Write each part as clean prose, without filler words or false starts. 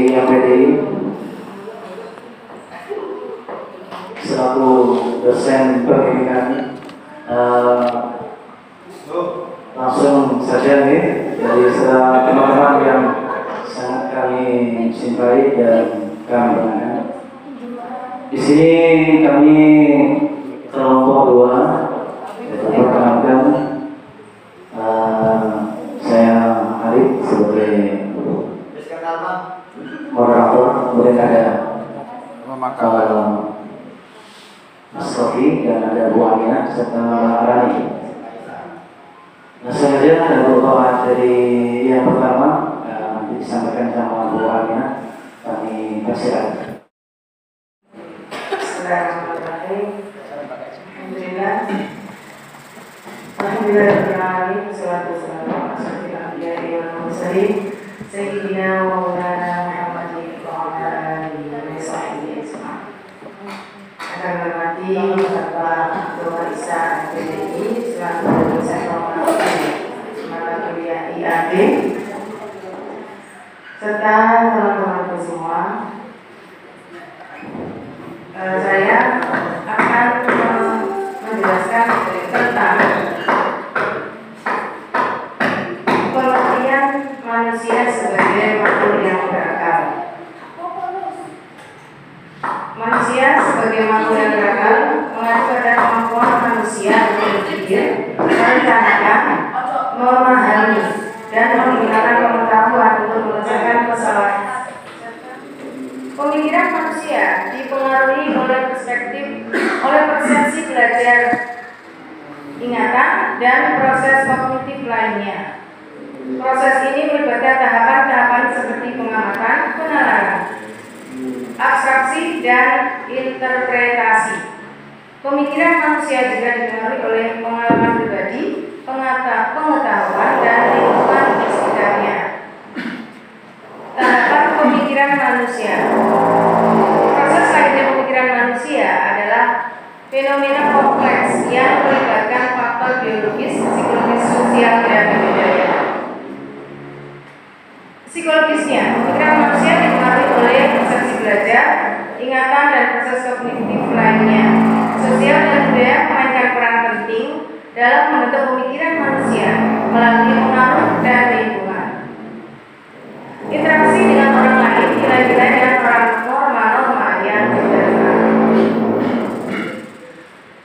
MPDI selaku dosen pendidikan. Langsung saja nih dari teman-teman yang sangat kami cintai dan kami banggakan. Di sini kami kelompok 2, perkenalkan saya Arif sebagai moderator, kemudian ada Mas Rofi dan ada Bu Amina serta Rani. Langsung saja ada beberapa dari yang pertama nanti disampaikan sama Bu Amina. Kami persilakan. Alhamdulillah, salatu wassalamu ala asyrofil anbiya'i wal mursalin sayyidina wa maulana Muhammadin wa ala alihi wa sahbihi ajma'in. Akan menghormati Bapak Dr. Isa MPDI selaku dosen mata kuliah IAD serta teman-temanku semua. Saya akan menjelaskan tentang pengertian manusia sebagai makhluk yang berakal. Manusia sebagai makhluk yang berakal mengacu pada kemampuan manusia untuk berpikir, merencanakan, memahami, dan menggunakan pengetahuan untuk mengerjakan kesalahan. Pemikiran manusia dipengaruhi oleh persepsi belajar, ingatan, dan proses kognitif lainnya. Proses ini melibatkan tahapan-tahapan seperti pengamatan, penalaran, abstraksi, dan interpretasi. Pemikiran manusia juga dipengaruhi oleh pengalaman pribadi, pengetahuan, dan lingkungan di sekitarnya. Tahapan pemikiran manusia. Proses lahirnya pemikiran manusia adalah fenomena kompleks yang melibatkan faktor biologis, psikologis, sosial, dan budaya. Psikologisnya, pemikiran manusia dipengaruhi oleh persepsi belajar, ingatan, dan proses kognitif lainnya. Sosial dan budaya memainkan peran penting dalam membentuk pemikiran manusia melalui pengaruh dan lingkungan. Interaksi dengan orang lain, nilai-nilai dan norma-norma yang diterima.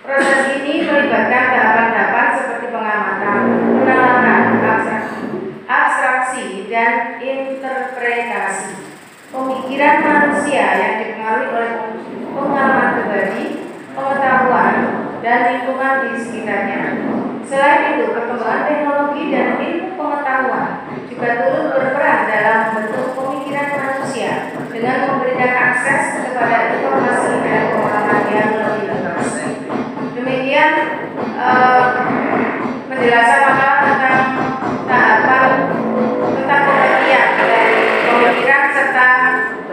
Proses ini melibatkan tahapan-tahapan seperti pengamatan, penalaran, abstraksi, dan interpretasi. Pemikiran manusia yang dipengaruhi oleh pengalaman pribadi, pengetahuan, dan lingkungan di sekitarnya. Selain itu, perkembangan teknologi dan ilmu pengetahuan juga turut berperan dalam membentuk pemikiran manusia dengan memberikan akses kepada informasi dan pengalaman yang lebih luas. Demikian penjelasan makalah tentang tahapan tentang pengertian dari pemikiran serta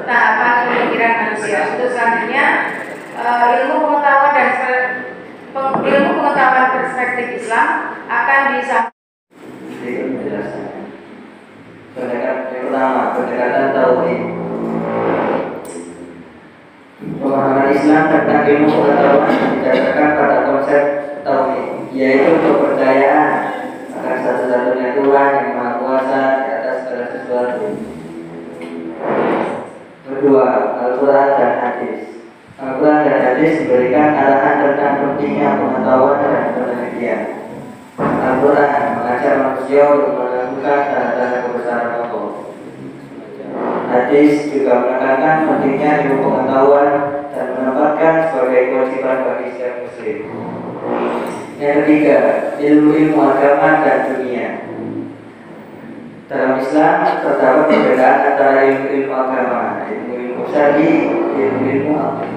tahapan pemikiran manusia. Untuk selanjutnya ilmu pengetahuan perspektif Islam akan disampaikan. Pendekatan tauhid. Pemahaman Islam tentang ilmu pengetahuan didasarkan pada konsep tauhid, yaitu kepercayaan akan satu-satunya Tuhan yang Maha Kuasa di atas segala sesuatu. Kedua, Al-Quran dan Hadis. Al-Quran dan Hadis memberikan arahan tentang pentingnya pengetahuan dan penelitian. Al-Quran mengajak manusia untuk melakukan tanda-tanda kebesaran Allah. Hadis juga menekankan pentingnya ilmu pengetahuan dan menempatkan sebagai kewajiban bagi setiap muslim. Yang ketiga, ilmu agama dan dunia. Dalam Islam terdapat perbedaan antara ilmu agama, ilmu syar'i, ilmu akli.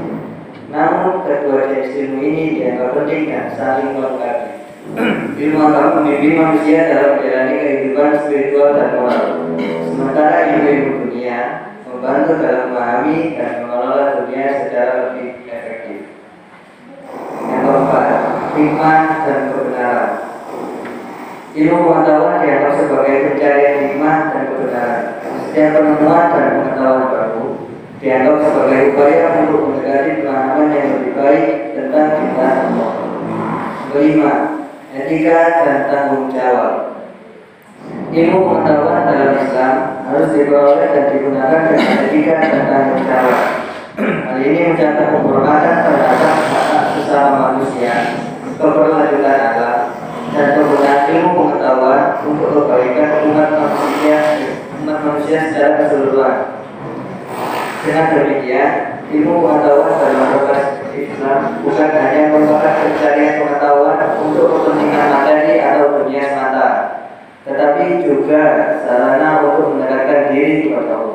Namun kedua jenis ilmu ini dianggap penting dan saling melengkapi. Ilmu agama membimbing manusia dalam menjalani kehidupan spiritual dan moral, sementara ilmu dunia membantu dalam memahami dan mengelola dunia secara lebih efektif. Yang keempat, hikmah dan kebenaran. Ilmu pengetahuan dianggap sebagai pencarian hikmah dan kebenaran. setiap penemuan dan pengetahuan baru dianggap sebagai upaya untuk mendekati pemahaman yang lebih baik tentang ciptaan Allah. Kelima, etika dan tanggung jawab. Ilmu pengetahuan dalam Islam harus diperoleh dan digunakan dengan etika dan tanggung jawab. Hal ini mencakup penghormatan terhadap hak sesama manusia, keberlanjutan alam, dan penggunaan ilmu pengetahuan untuk kebaikan umat manusia secara keseluruhan. Dengan demikian, ilmu pengetahuan dalam konteks Islam bukan hanya merupakan pencarian pengetahuan untuk kepentingan materi atau dunia semata, tetapi juga sarana untuk mendekatkan diri kepada Allah.